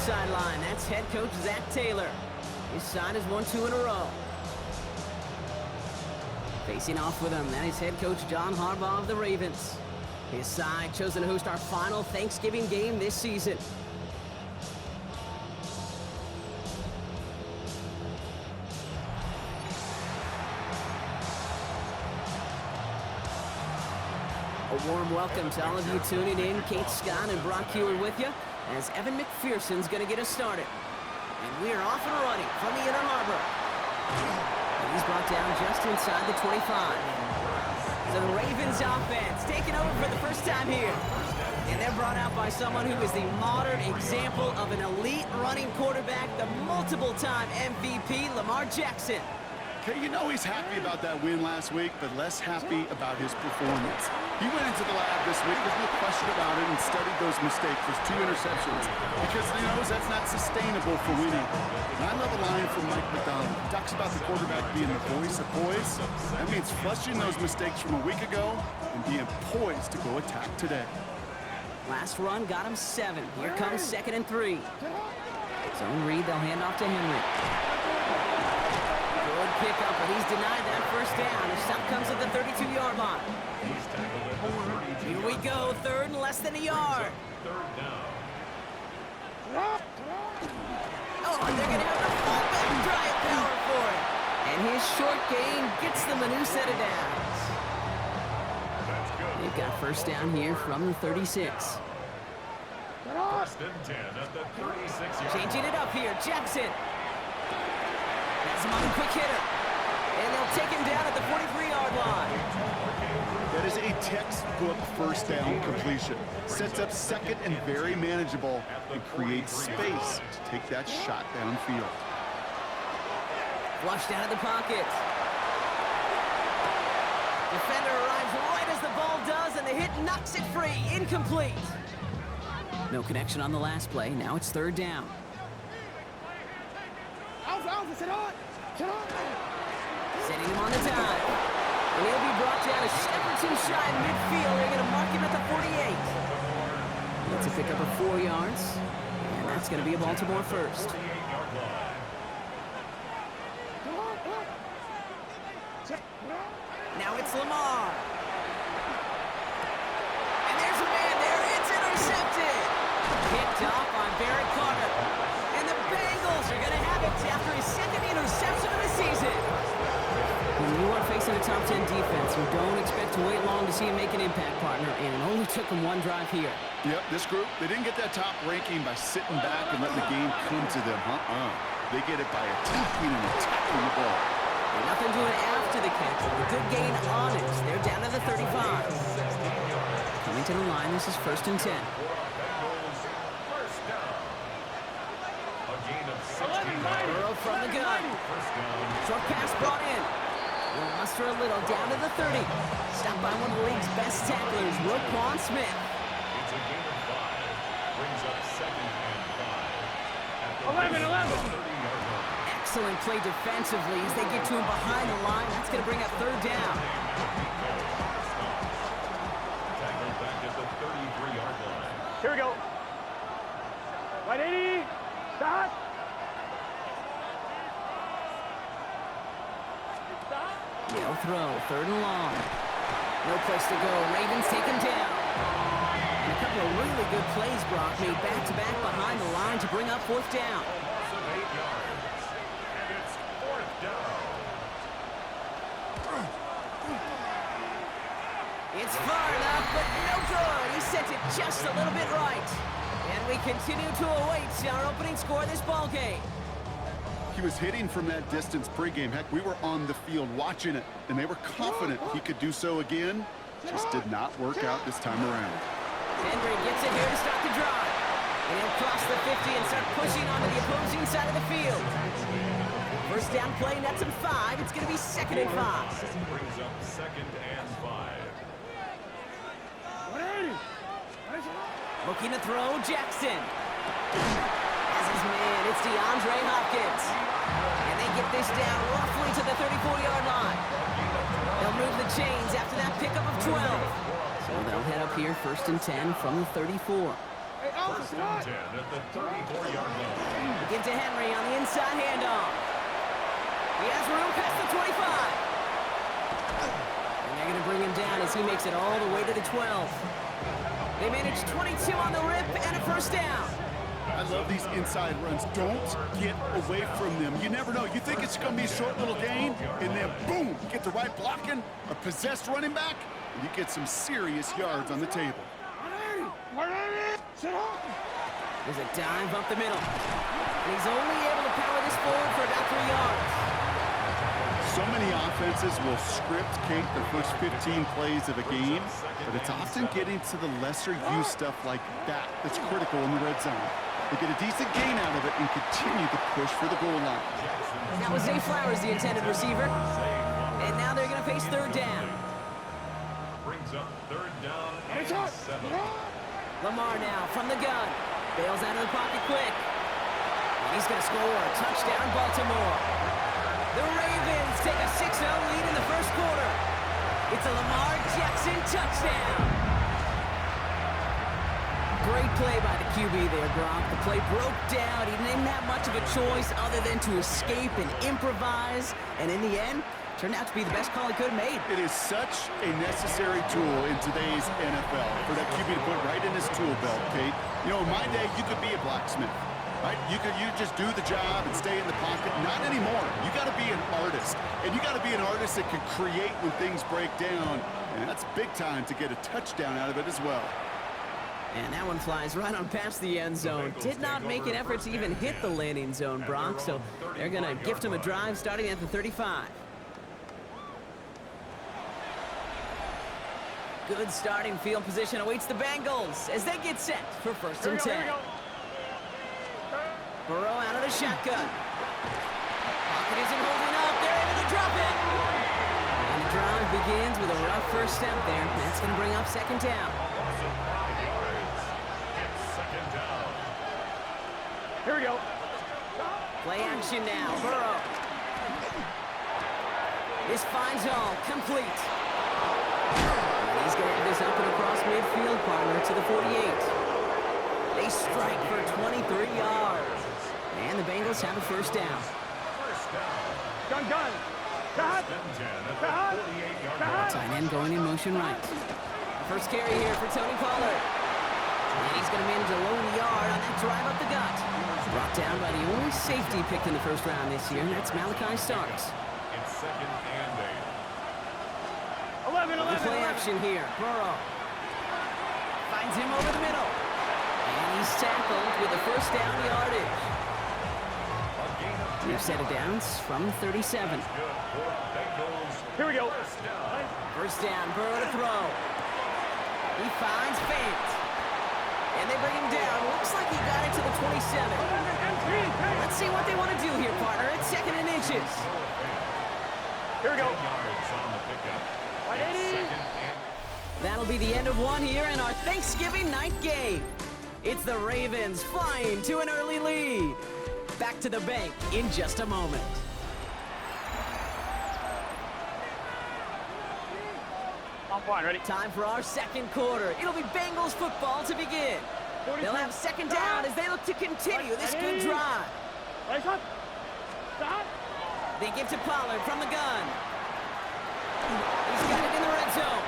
sideline. That's head coach Zach Taylor. His side has won 2 in a row. Facing off with him, that is head coach John Harbaugh of the Ravens. His side chosen to host our final Thanksgiving game this season. A warm welcome to all of you tuning in. Kate Scott and Brock Hewitt with you as Evan McPherson's going to get us started. And we are off and running from the inner harbor. And he's brought down just inside the 25. So the Ravens offense taking over for the first time here. And they're brought out by someone who is the modern example of an elite running quarterback, the multiple-time MVP, Lamar Jackson. Okay, you know he's happy about that win last week, but less happy about his performance. He went into the lab this week, there's no question about it, and studied those mistakes, those 2 interceptions, because he knows that's not sustainable for winning. And I love a line from Mike McDonald. He talks about the quarterback being the voice of poise. That means flushing those mistakes from a week ago and being poised to go attack today. Last run got him 7. Here comes 2nd and 3. Zone read, they'll hand off to Henry. Good pickup, but he's denied that first down. His stop comes at the 32-yard line. Here we go, 3rd and less than a yard. Oh, and they're going to have the fullback drive power for it. And his short gain gets them a new set of downs. They've got first down here from the 36. 1st and 10 at the 36-yard. Changing it up here, Jackson. That's him on a quick hitter. And they'll take him down at the 43-yard line. That is a textbook first down completion. Sets up 2nd and very manageable and creates space to take that shot downfield. Flushed out of the pocket. Defender arrives right as the ball does, and the hit knocks it free. Incomplete. No connection on the last play. Now it's 3rd down. Setting him on the dive. And he'll be brought down a step or 2 shy of midfield. They're going to mark him at the 48. That's a pickup of 4 yards. And that's going to be a Baltimore first. Now it's Lamar. And there's a man there. It's intercepted. Picked off on Barrett Carter. And the Bengals are going to have it after his 2nd interception of the season. When you are facing a top 10 defense, you don't expect to wait long to see him make an impact, partner, and it only took him 1 drive here. Yep, this group, they didn't get that top ranking by sitting back and letting the game come to them. They get it by attacking and attacking the ball. And nothing doing after the catch. A good gain on it. They're down to the 35. Coming to the line, this is 1st and 10. Burrow from the gun. Short pass brought in. Will muster a little down to the 30. Stopped by one of the league's best tacklers, Roquan Smith. It's a gain of 5. Brings up 2nd and 5. 11. Excellent play defensively as they get to him behind the line. That's going to bring up 3rd down. Tackled back at the 33-yard line. Here we go. 180. Stop. They'll throw, 3rd and long. No place to go. Ravens take him down. And a couple of really good plays, Brock, made back-to-back behind the line to bring up 4th down. Loss of 8 yards. And it's 4th down. It's far enough, but no good. He sent it just a little bit right. And we continue to await our opening score of this ball game. He was hitting from that distance pregame. Heck, we were on the field watching it, and they were confident he could do so again. Just did not work out this time around. Henry gets it here to start the drive. And he'll cross the 50 and start pushing onto the opposing side of the field. First down play, nets him 5. It's going to be 2nd and 5. Brings up 2nd and 5. Looking to throw, Jackson. As his man, it's DeAndre Hopkins. And they get this down roughly to the 34-yard line. They'll move the chains after that pickup of 12. So they'll head up here 1st and 10 from the 34. First and 10 at the 34-yard line. Give to Henry on the inside handoff. He has room past the 25. And they're going to bring him down as he makes it all the way to the 12. They manage 22 on the rip and a first down. I love these inside runs. Don't get away from them. You never know. You think it's going to be a short little gain, and then boom, get the right blocking, a possessed running back, and you get some serious yards on the table. There's a dive up the middle. And he's only able to power this forward for about 3 yards. So many offenses will script, Kate, the first 15 plays of a game, but it's often getting to the lesser-used stuff like that that's critical in the red zone. They get a decent gain out of it and continue to push for the goal line. That was Zay Flowers, the intended receiver. And now they're going to face third down. Brings up third down and 7. Lamar now from the gun. Bails out of the pocket quick. And he's going to score. Touchdown, Baltimore. The Ravens take a 6-0 lead in the first quarter. It's a Lamar Jackson touchdown. Great play by the QB there, Brock. The play broke down. He didn't have much of a choice other than to escape and improvise. And in the end, turned out to be the best call he could have made. It is such a necessary tool in today's NFL for that QB to put right in his tool belt, Kate. You know, in my day, you could be a blacksmith, right? You just do the job and stay in the pocket. Not anymore. You got to be an artist, and you got to be an artist that can create when things break down. And that's big time to get a touchdown out of it as well. And that one flies right on past the end zone. Did not make an effort to even hit the landing zone, Brock. So they're going to gift him a drive starting at the 35. Good starting field position awaits the Bengals as they get set for first and 10. Burrow out of the shotgun. Pocket isn't holding up. They're able to drop it. And the drive begins with a rough first step there. That's going to bring up second down. Here we go. Play action now. Burrow. This finds all complete. And he's going to end this up and across midfield, partner, to the 48. They strike for 23 yards. And the Bengals have a first down. Gun. Cut. Tight end going in motion right. First carry here for Tony Pollard. And he's going to manage a lone yard on that drive up the gut. Brought down by the only safety picked in the first round this year, and that's Malachi Starks. It's second and 8. 11. Play action here. Burrow finds him over the middle. And he's tackled with the first down yardage. We've set it down from 37. Here we go. First down, Burrow to throw. He finds Fant. And they bring him down. Looks like he got it to the 27. Let's see what they want to do here, partner. It's second and inches. Here we go. That'll be the end of one here in our Thanksgiving night game. It's the Ravens flying to an early lead. Back to the bank in just a moment. I'm fine, ready? Time for our second quarter. It'll be Bengals football to begin. They'll have second down as they look to continue this good drive. They give to Pollard from the gun. He's got it in the red zone.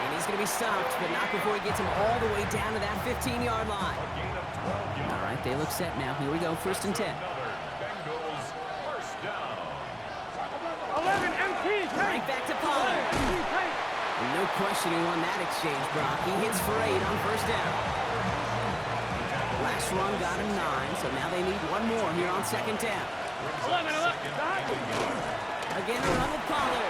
And he's going to be stopped, but not before he gets him all the way down to that 15-yard line. All right, they look set now. Here we go, first and 10. Bengals first down. 11 MT. Right back to Pollard. And no question he won that exchange, Brock. He hits for 8 on first down. Last run got him 9, so now they need one more here on second down. 11. Again, a run with Pollard.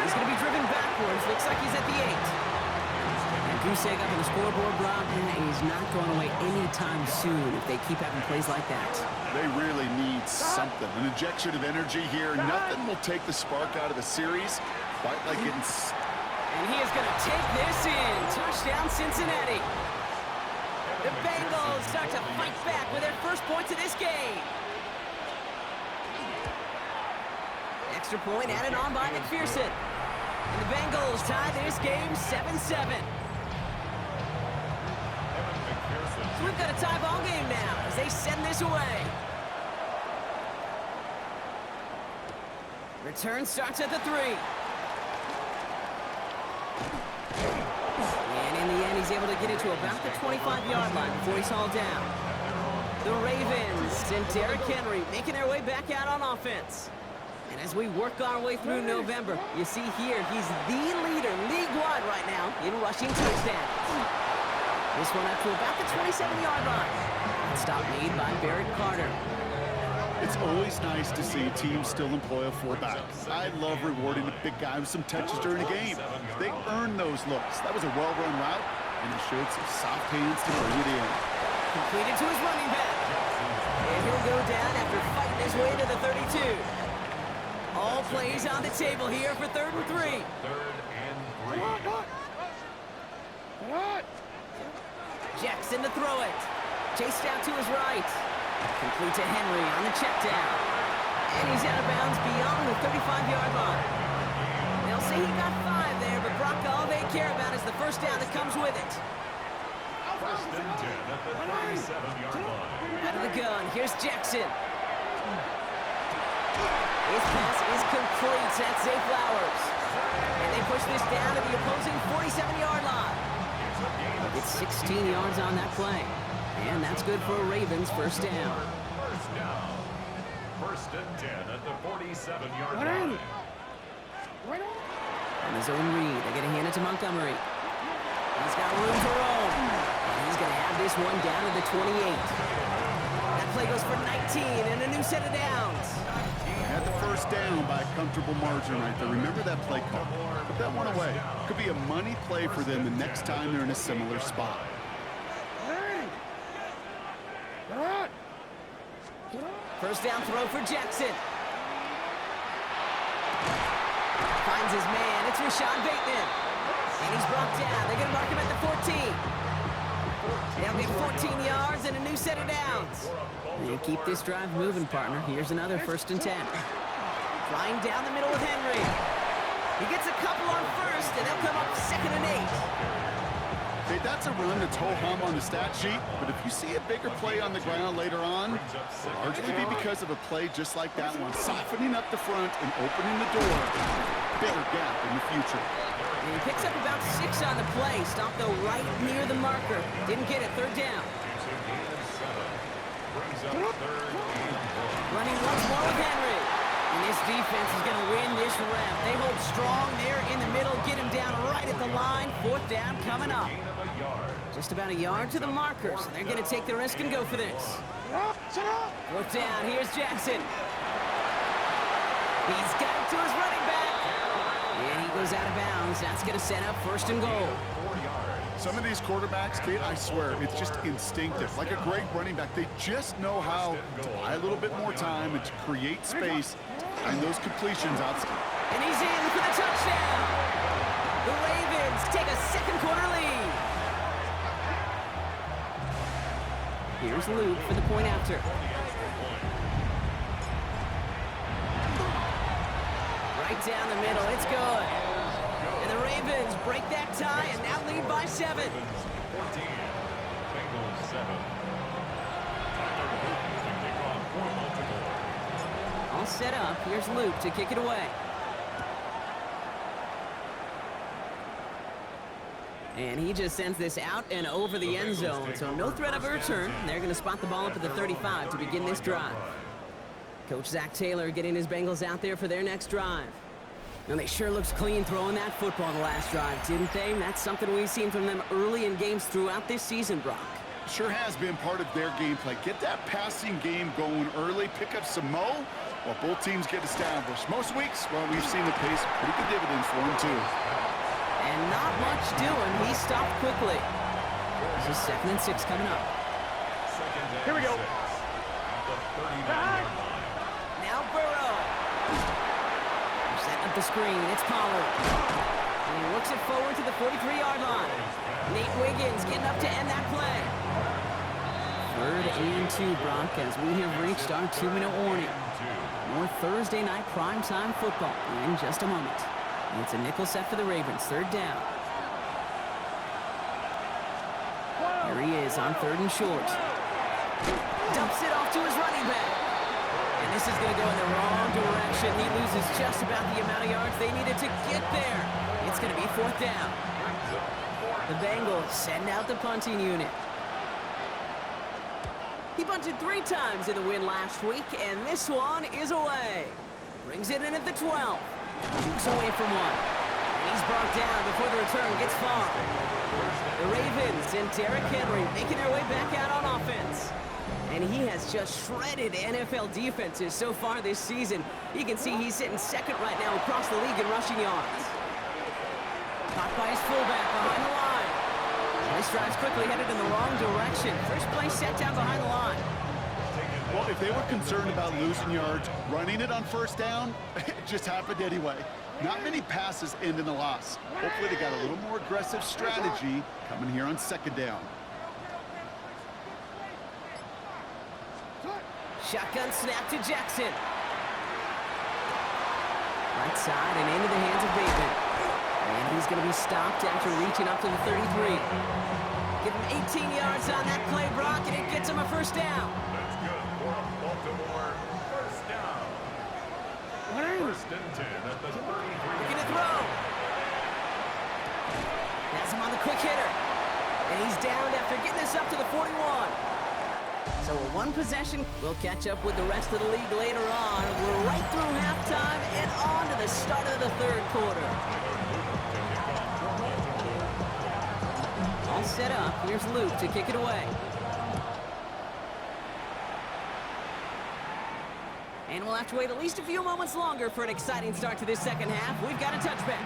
He's going to be driven backwards. Looks like he's at the 8. And goose egg up on the scoreboard, Brock. He's not going away anytime soon if they keep having plays like that. They really need something. An injection of energy here. Nothing will take the spark out of the series quite like getting... And he is going to take this in. Touchdown, Cincinnati. The Bengals start to fight back with their first points of this game. Extra point added on by McPherson. And the Bengals tie this game 7-7. Evan McPherson So we've got a tie ball game now as they send this away. Return starts at the 3. And in the end, he's able to get it to about the 25-yard line before he's hauled down. The Ravens and Derrick Henry making their way back out on offense. And as we work our way through November, you see here, he's the leader league-wide right now in rushing touchdowns. This one up to about the 27-yard line. That stop made by Barrett Carter. It's always nice to see teams still employ a fullback. I love rewarding a big guy with some touches during a game. They earn those looks. That was a well-run route, and he showed some soft hands to bring it in. Completed to his running back. And he'll go down after fighting his way to the 32. All plays on the table here for 3rd and 3. 3rd and 3. Jackson to throw it. Chased out to his right. Complete to Henry on the check down. And he's out of bounds beyond the 35-yard line. They'll say he got 5 there, but Brock, all they care about is the first down that comes with it. 1st and 10 at the 37-yard line. Out of the gun, here's Jackson. His pass is complete. That's Zay Flowers. And they push this down to the opposing 47-yard line. It's 16 yards on that play. And that's good for a Ravens first down. First down. 1st and 10 at the 47-yard line. On his own read, they're going to hand it to Montgomery. He's got room to roam. And he's going to have this one down to the 28. That play goes for 19 and a new set of downs. Had the first down by a comfortable margin right there. Remember that play call. Put that one away. Could be a money play for them the next time they're in a similar spot. First down throw for Jackson. Finds his man. It's Rashad Bateman. And he's brought down. They're going to mark him at the 14. They'll get 14 yards and a new set of downs. And keep this drive moving, partner. Here's another 1st and 10. Flying down the middle with Henry. He gets a couple on first, and they'll come up 2nd and 8. Hey, that's a run that's ho-hum on the stat sheet, but if you see a bigger play on the ground later on, it'll largely be because of a play just like that one, softening up the front and opening the door. Bigger gap in the future. And he picks up about 6 on the play. Stopped, though, right near the marker. Didn't get it. 3rd down. Running once more with Henry. And this defense is going to win this round. They hold strong there in the middle. Get him down right at the line. 4th down coming up. Just about a yard to the marker, so they're going to take the risk and go for this. 4th down. Here's Jackson. He's got it to his running back. And he goes out of bounds. That's going to set up 1st and goal. Some of these quarterbacks, Kate, I swear, it's just instinctive. Like a great running back, they just know how to buy a little bit more time and to create space and those completions out. And he's in for the touchdown. The Ravens take a 2nd quarter lead. Here's Luke for the point after. Right down the middle, it's good. And the Ravens break that tie and now lead by 7. 14, Bengals 7. All set up, here's Luke to kick it away. And he just sends this out and over the end zone, so no threat of a return. They're going to spot the ball up at the 35 to begin this drive. Coach Zach Taylor getting his Bengals out there for their next drive. And they sure looks clean throwing that football the last drive, didn't they? And that's something we've seen from them early in games throughout this season, Brock. Sure has been part of their gameplay. Get that passing game going early, pick up some mo while both teams get established. Most weeks, well, we've seen the pace pretty good dividends for them, too. And not much doing. He stopped quickly. This is 2nd and 6 coming up. Here we go. Now Burrow. Setting up the screen. It's Pollard. And he works it forward to the 43-yard line. Nate Wiggins getting up to end that play. 3rd and 2, Brock, as we have reached our 2-minute warning. More Thursday night primetime football in just a moment. And it's a nickel set for the Ravens. 3rd down. Here he he is on 3rd and short. Dumps it off to his running back. And this is going to go in the wrong direction. He loses just about the amount of yards they needed to get there. It's going to be 4th down. The Bengals send out the punting unit. He punted 3 times in the win last week, and this one is away. Brings it in at the 12. Jukes away from one. And he's brought down before the return gets far. The Ravens and Derrick Henry making their way back out on offense. And he has just shredded NFL defenses so far this season. You can see he's sitting 2nd right now across the league in rushing yards. Caught by his fullback behind the line. This drive's quickly headed in the wrong direction. First play set down behind the line. Well, if they were concerned about losing yards, running it on 1st down, it just happened anyway. Not many passes end in a loss. Hopefully they got a little more aggressive strategy coming here on 2nd down. Shotgun snap to Jackson. Right side and into the hands of Bateman. And he's going to be stopped after reaching up to the 33. Give him 18 yards on that play, Brock, and it gets him a 1st down. That's good for Baltimore. 1st down. 1st and 10 at the 33. Looking to throw. Has him on the quick hitter. And he's down after getting this up to the 41. So a 1 possession. We'll catch up with the rest of the league later on. We're right through halftime and on to the start of the 3rd quarter. All set up. Here's Luke to kick it away. And we'll have to wait at least a few moments longer for an exciting start to this 2nd half. We've got a touchback.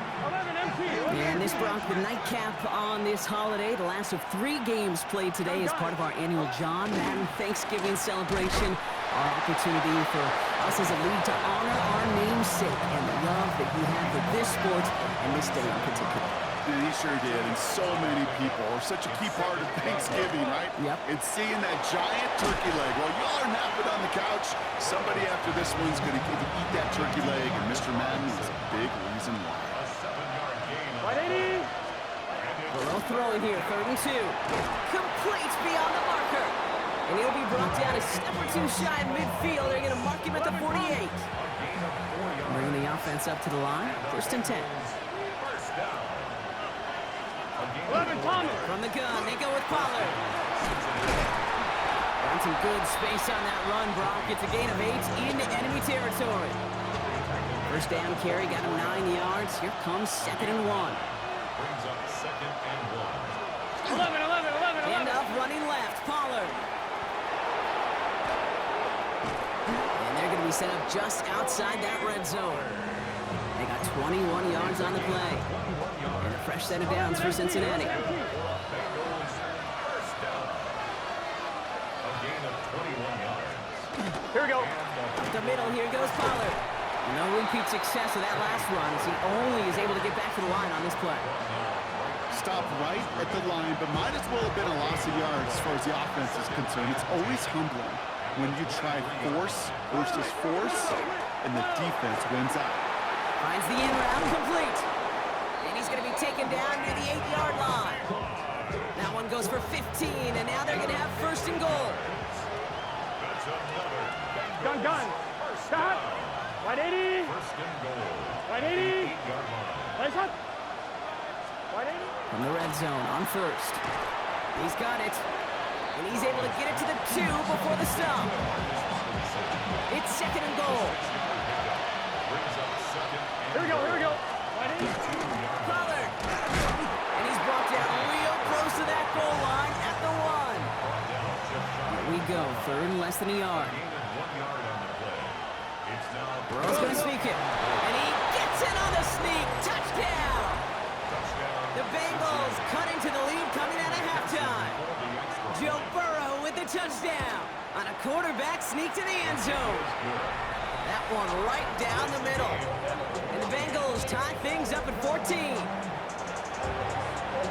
And this brought the nightcap on this holiday. The last of 3 games played today as part of our annual John Madden Thanksgiving celebration. Our opportunity for us as a league to honor our namesake and the love that he had for this sport and this day in particular. And he sure did, and so many people are such a key part of Thanksgiving, right? Yep. And seeing that giant turkey leg. While y'all are napping on the couch, somebody after this one's going to eat that turkey leg, and Mr. Madden is a big reason why. A 7-yard gain. 180. Burrow throwing here, 3rd and 2. Complete beyond the marker. And he'll be brought down a step or 2 shy of midfield. They're going to mark him at the 48. Bringing the offense up to the line. 1st and 10. 1st down. 11, Thomas. From the gun, they go with Pollard. Found some good space on that run, Brock. It's a gain of 8 into enemy territory. 1st down carry, got him 9 yards. Here comes 2nd and 1. Brings up 2nd and 1. 11. Hand off, running left, Pollard. And they're going to be set up just outside that red zone. They got 21 yards on the play. And a fresh set of downs for Cincinnati. Bengals 1st down. A gain of 21 yards. Here we go. Up the middle, here goes Pollard. No repeat success of that last run as he only is able to get back to the line on this play. Stop right at the line, but might as well have been a loss of yards as far as the offense is concerned. It's always humbling when you try force versus force, and the defense wins out. Finds the in route complete. And he's going to be taken down near the 8-yard line. That one goes for 15, and now they're going to have 1st and goal. That's another Gun. Stop. 180. 1st and goal. 180. 8-yard line. Place up. 180. From the red zone on 1st. He's got it. And he's able to get it to the 2 before the stop. It's 2nd and goal. Brings up 2nd and Here we go. 180. Pollard. And he's brought down real close to that goal line at the 1. Here we go. 3rd and less than a yard. gain of 1 yard on the play. It's now Burrow's going to sneak it. And he gets it on the sneak. Touchdown. touchdown. The Bengals cut into the lead coming out of halftime. Joe Burrow with the touchdown on a quarterback sneak to the end zone. That one right down the middle. And the Bengals tie things up at 14.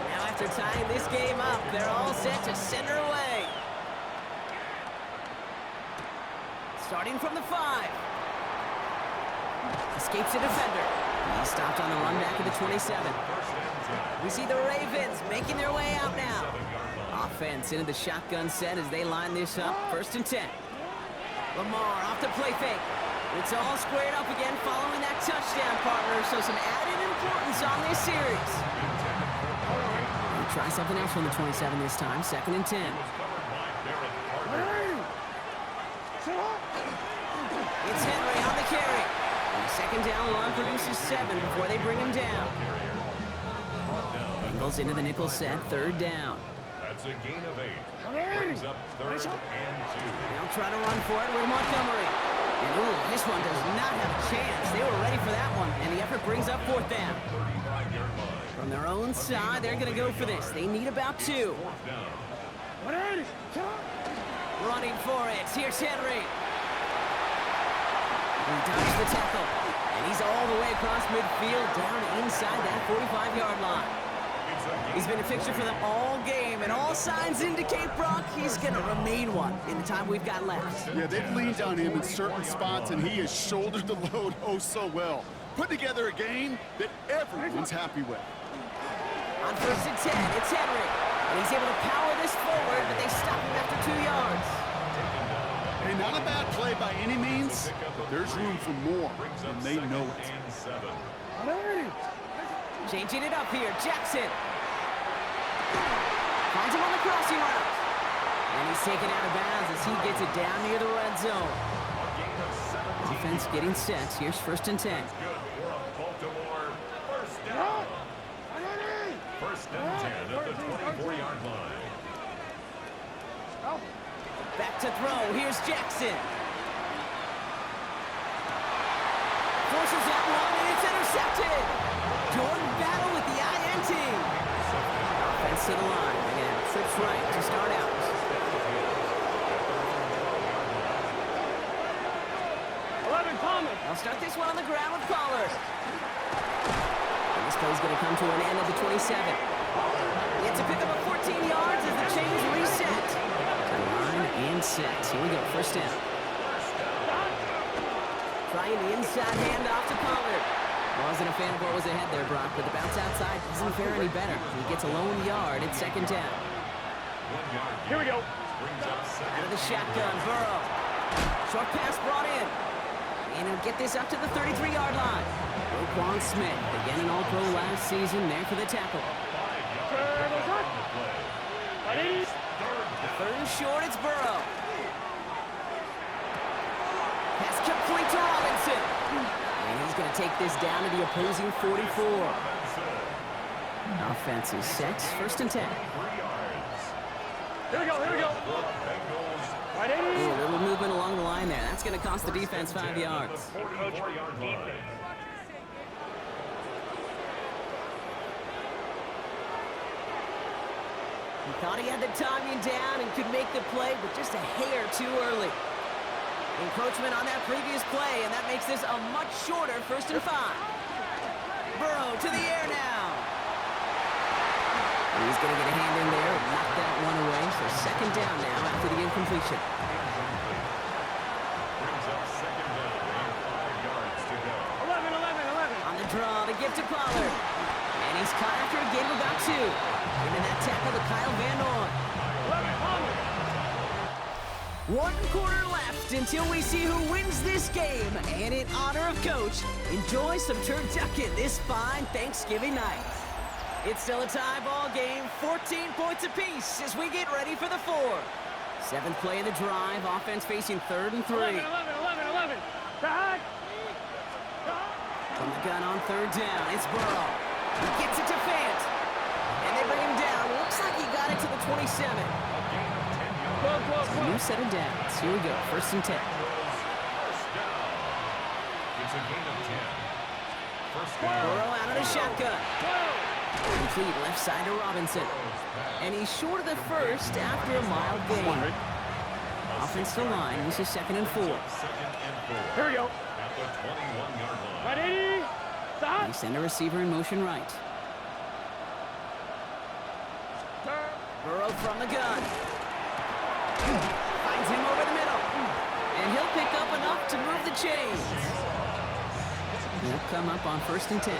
Now after tying this game up, they're all set to send her away. Starting from the 5. Escapes a defender. He's stopped on the run back at the 27. We see the Ravens making their way out now. Offense into the shotgun set as they line this up. 1st and 10. Lamar off the play fake. It's all squared up again following that touchdown, partner. So some added importance on this series. We'll try something else from the 27 this time. 2nd and 10. It's Henry on the carry. And the 2nd down line produces 7 before they bring him down. Bengals into the nickel set. 3rd down. That's a gain of 8. Brings up 3rd and 2. They'll try to run for it with Montgomery. And ooh, this one does not have a chance. They were ready for that one. And the effort brings up 4th down. From their own side, they're going to go for this. They need about 2. Running for it. Here's Henry. He dodges the tackle. And he's all the way across midfield down inside that 45-yard line. He's been a fixture for them all game, and all signs indicate, Brock, he's going to remain one in the time we've got left. Yeah, they've leaned on him in certain spots, and he has shouldered the load oh so well. Put together a game that everyone's happy with. On 1st and 10, it's Henry. And he's able to power this forward, but they stop him after 2 yards. Hey, not a bad play by any means. There's room for more, and they know it. Changing it up here, Jackson. Finds him on the crossing route. And he's taken out of bounds as he gets it down near the red zone. Defense getting set. Here's 1st and 10. Baltimore, 1st down. 1st and 10 at the 24-yard line. Back to throw. Here's Jackson. Forces that one, and it's intercepted. Jordan battle with the INT. Offense to the line. Again, trips right to start out. I'll start this one on the ground with Pollard. And this play's going to come to an end at the 27. Gets a pickup of 14 yards as the chains reset. Line and set. Here we go. 1st down. Trying the inside handoff to Pollard. Wasn't a fan of what was ahead there, Brock, but the bounce outside doesn't fare any better. He gets a lone yard at 2nd down. Here we go. Out of the shotgun, Burrow. Short pass brought in. And he'll get this up to the 33-yard line. Roquan Smith, again an All-Pro last season, there for the tackle. 3rd and short, it's Burrow. Pass complete to Robinson. And he's going to take this down to the opposing 44. Offense is set. 1st and 10. Here we go. Right, 80. Ooh, a little movement along the line there. That's going to cost the defense 5 yards. He thought he had the timing down and could make the play, but just a hair too early. Encroachment on that previous play, and that makes this a much shorter 1st and 5. Burrow to the air now. And he's going to get a hand in there and knock that one away. So 2nd down now after the incompletion. Brings up 2nd down and 5 yards to go. 11. On the draw to give to Pollard. And he's caught after a gain of about 2. Giving that tackle to Kyle Van Noy. 1 quarter left until we see who wins this game. And in honor of Coach, enjoy some turducken this fine Thanksgiving night. It's still a tie ball game, 14 points apiece as we get ready for the 4th. 7th play of the drive, offense facing 3rd and 3. 11. Back. From the gun on 3rd down, it's Burrow. He gets it to Fant. And they bring him down. Looks like he got it to the 27. A new set of downs. Here we go, 1st and 10. It's a gain of 10. First down. Burrow out of the shotgun. Complete left side to Robinson. And he's short of the 1st after a mild gain. Offense to line. This is 2nd and 4. Here we go. At the 21-yard line. Right, 80. Stop. They send a receiver in motion right. Burrow from the gun. Finds him over the middle. And he'll pick up enough to move the chains. He'll come up on 1st and 10.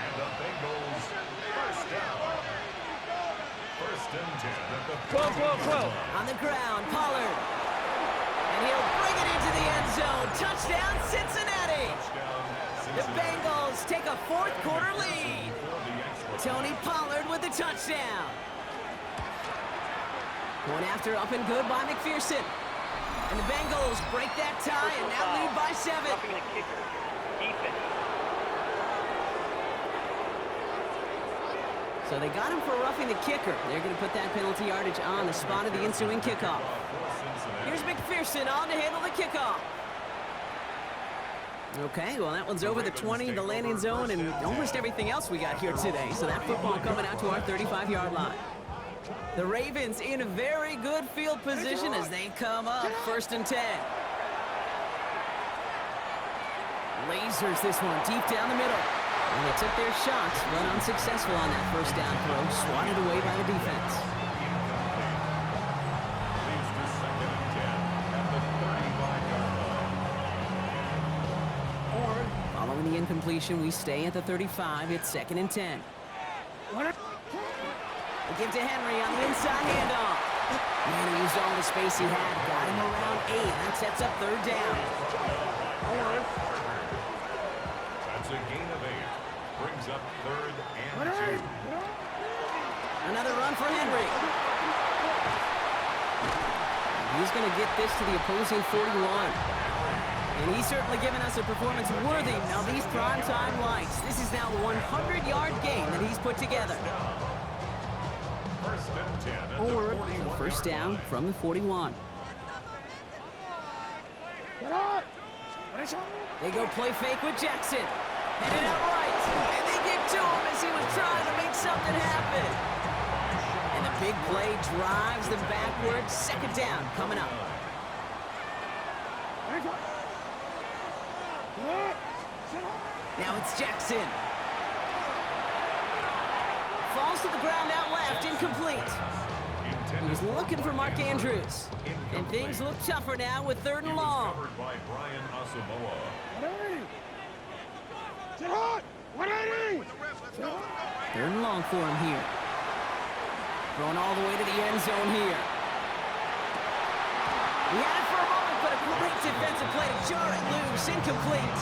And the Bengals, 1st down. 1st and 10 at the 12. On the ground, Pollard. And he'll bring it into the end zone. Touchdown, Cincinnati. The Bengals take a fourth quarter lead. Tony Pollard with the touchdown. Going after up and good by McPherson. And the Bengals break that tie and now lead by 7. So they got him for roughing the kicker. They're going to put that penalty yardage on the spot of the ensuing kickoff. Here's McPherson on to handle the kickoff. Okay, well, that one's over the 20, the landing zone, and almost everything else we got here today. So that football coming out to our 35-yard line. The Ravens in a very good field position as they come up, 1st and 10. Lasers this one deep down the middle. And they took their shots, but unsuccessful on that first down throw, swatted away by the defense. Leads to 2nd and 10 at the 35-yard line. Following the incompletion, we stay at the 35. It's 2nd and 10. They give to Henry on the inside handoff. And he used all the space he had. Got him around 8. That sets up 3rd down. That's a gain of 8. Brings up 3rd and 2. Another run for Henry. He's going to get this to the opposing 41. And he's certainly given us a performance worthy of these primetime lights. This is now a 100-yard game that he's put together. 1st and 10 at the 41. First down from the 41. They go play fake with Jackson. Headed out right. And they get to him as he was trying to make something happen. And the big play drives them backwards. 2nd down coming up. Now it's Jackson. Falls to the ground out left, incomplete. He was looking for Mark Andrews. And things look tougher now with 3rd and long. Covered by Brian Asamoah. 3rd and long for him here. Thrown all the way to the end zone here. He had it for a moment, but a great defensive play to jar it loose, incomplete.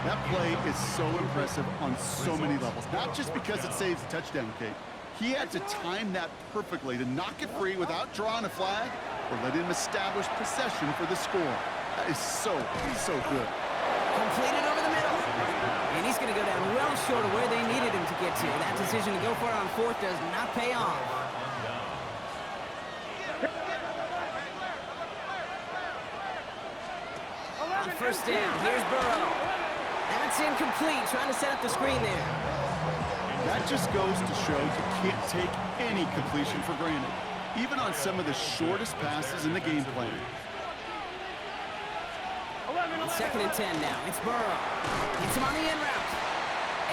That play is so impressive on so many levels. Not just because it saves a touchdown, Kate. He had to time that perfectly to knock it free without drawing a flag or let him establish possession for the score. That is so good. Completed over the middle. And he's going to go down well short of where they needed him to get to. That decision to go for it on 4th does not pay off. On 1st down, here's Burrow. That's incomplete, trying to set up the screen there. That just goes to show you can't take any completion for granted, even on some of the shortest passes in the game plan. 2nd and 10 now. It's Burrow. Gets him on the in route.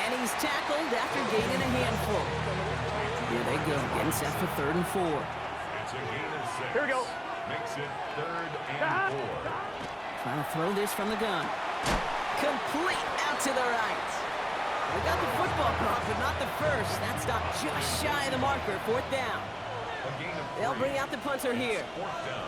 And he's tackled after gaining a handful. Here they go, getting set for 3rd and 4. It's a gain of 6. Here we go. Makes it 3rd and 4. Trying to throw this from the gun. Complete out to the right. We got the football caught, but not the first. That stopped just shy of the marker. 4th down. A gain of 3. They'll bring out the punter here. 4th down.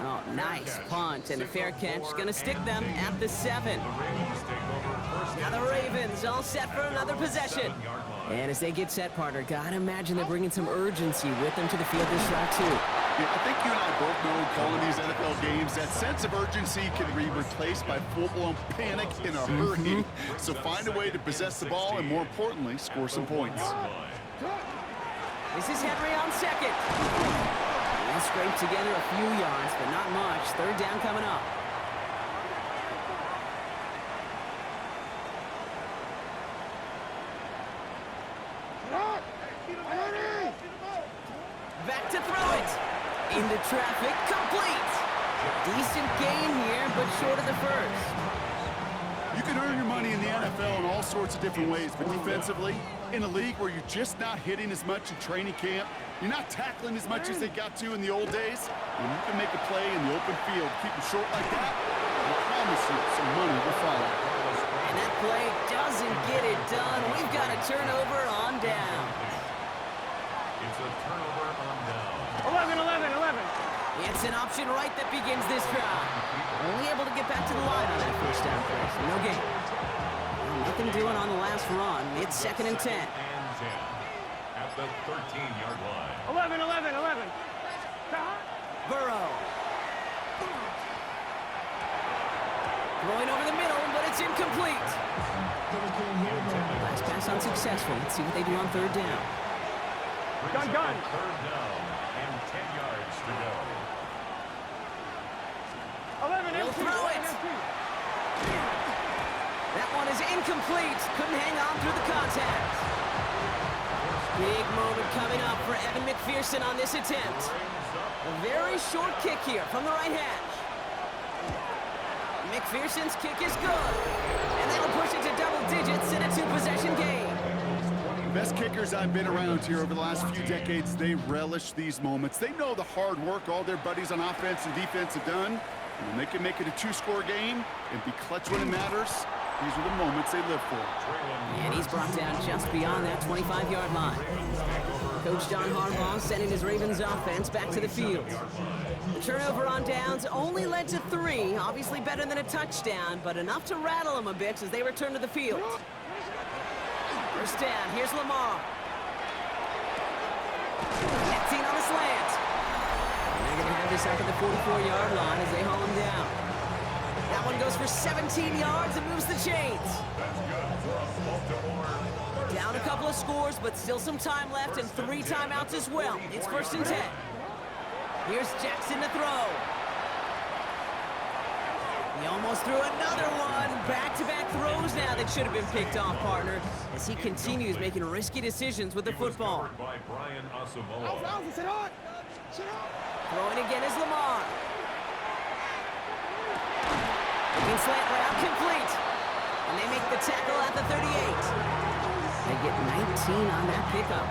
Oh, nice punt and a fair catch. Going to stick them at the 7. The Ravens take over 1st Now the Ravens all set for another possession. And as they get set, partner, gotta imagine they're bringing some urgency with them to the field this drive too. Yeah, I think you and I both know calling these NFL games, that sense of urgency can be replaced by full-blown panic in a hurry. So find a way to possess the ball and, more importantly, score some points. This is Henry on 2nd. They scraped together a few yards, but not much. 3rd down coming up. Back to throw it. Into traffic, complete. Decent gain here, but short of the first. You can earn your money in the NFL in all sorts of different ways, but defensively, in a league where you're just not hitting as much in training camp, you're not tackling as much as they got to in the old days, when you can make a play in the open field, keep them short like that, I promise you some money will follow. And And that play doesn't get it done. We've got a turnover on down. It's a turnover on down. 11, 11, 11. It's an option right that begins this drive. Only able to get back to the line on that first down play, so no gain. Well, nothing doing on the last run. It's 2nd and 10. And 10 at the 13-yard line. 11, 11, 11. Burrow. Throwing over the middle, but it's incomplete. Last pass unsuccessful. Let's see what they do on 3rd down. Gun. 3rd down and 10 yards to go. 11, He'll throw it. That one is incomplete. Couldn't hang on through the contact. Big moment coming up for Evan McPherson on this attempt. A very short kick here from the right hash. McPherson's kick is good. And that'll push it to double digits in a 2-possession game. Best kickers I've been around here over the last few decades, they relish these moments. They know the hard work all their buddies on offense and defense have done. And when they can make it a 2-score game and be clutch when it matters, these are the moments they live for. And he's brought down just beyond that 25-yard line. Coach John Harbaugh sending his Ravens offense back to the field. The turnover on downs only led to 3. Obviously better than a touchdown, but enough to rattle them a bit as they return to the field. First down, here's Lamar. Connecting on the slant. And they're going to have this up at the 44-yard line as they haul him down. That one goes for 17 yards and moves the chains. Down a couple of scores, but still some time left and 3 timeouts as well. It's 1st and 10. Here's Jackson to throw. He almost threw another one. Back-to-back throws now that should have been picked off, partner, as he continues making risky decisions with the football. By Brian Throwing again is Lamar. Looking slant route complete. And they make the tackle at the 38. They get 19 on that pickup.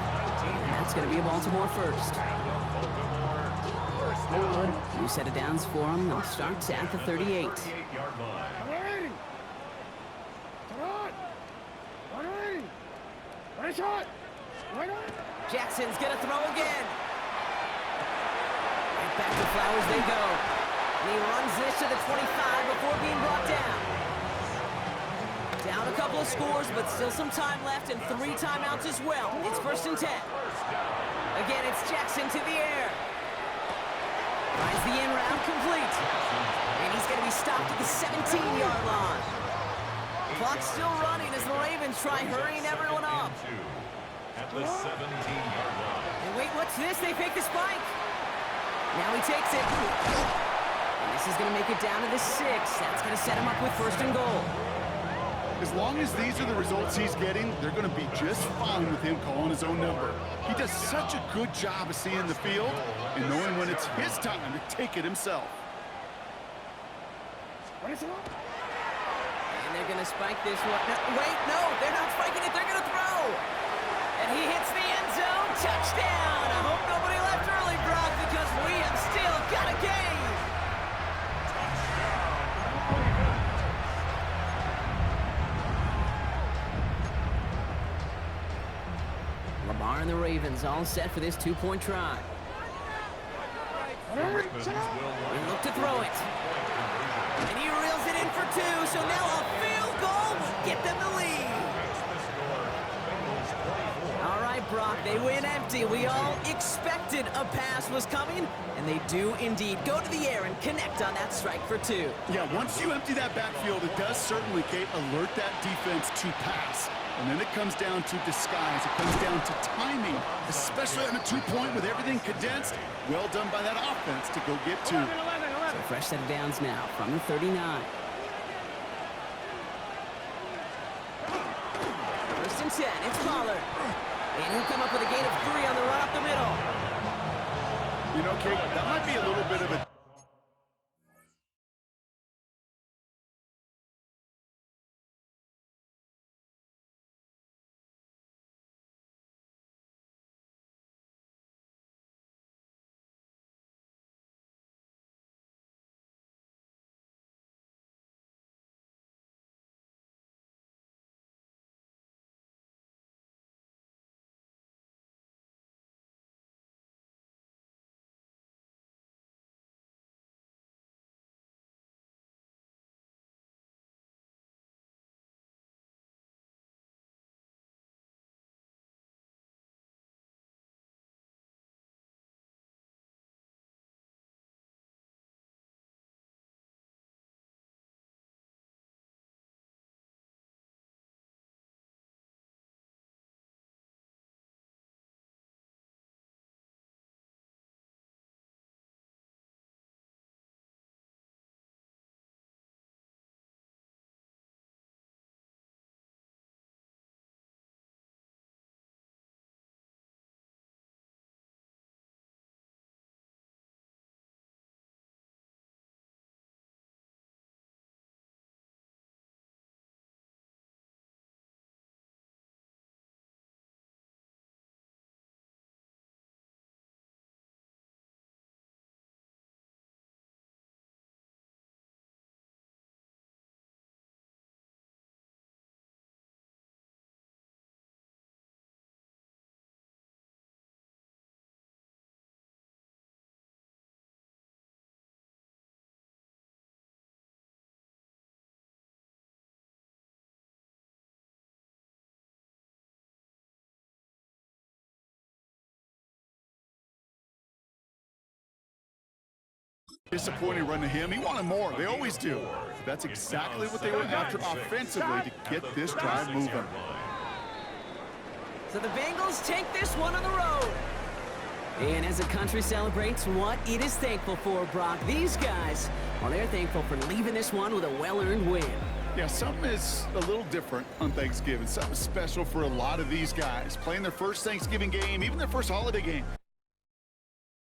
And that's going to be a Baltimore first. New set of downs for them. They'll start at the 38. Jackson's going to throw again. Right back to Flowers they go. And he runs this to the 25 before being brought down. Down a couple of scores, but still some time left and 3 timeouts as well. It's 1st and 10. Again, it's Jackson to the air. Finds the in route complete. And he's going to be stopped at the 17-yard line. Clock's still running as the Ravens try hurrying everyone up. At the 17-yard line. And wait, what's this? They fake the spike. Now he takes it. And this is going to make it down to the 6. That's going to set him up with 1st and goal. As long as these are the results he's getting, they're going to be just fine with him calling his own number. He does such a good job of seeing the field and knowing when it's his time to take it himself. And they're going to spike this one. No, wait, no, they're not spiking it. They're going to throw. And he hits the end zone. Touchdown. I hope nobody left early, Brock, because we have still got a game. Lamar and the Ravens all set for this 2-point try. They look to throw it. And he reels it in for 2, so now a field goal will get them the lead. All right, Brock, they win empty. We all expected a pass was coming, and they do indeed go to the air and connect on that strike for 2. Yeah, once you empty that backfield, it does certainly, Kate, alert that defense to pass. And then it comes down to disguise. It comes down to timing, especially on a 2-point with everything condensed. Well done by that offense to go get 2. So fresh set of downs now from the 39. 1st and 10, it's Pollard. And he'll come up with a gain of 3 on the run up the middle. You know, Kate, that might be a little bit of a Disappointing run to him. He wanted more. They always do. That's exactly what they were after offensively to get this drive moving. So the Bengals take this one on the road. And as the country celebrates what it is thankful for, Brock, these guys, well, they're thankful for leaving this one with a well-earned win. Yeah, something is a little different on Thanksgiving. Something special for a lot of these guys. Playing their first Thanksgiving game, even their first holiday game.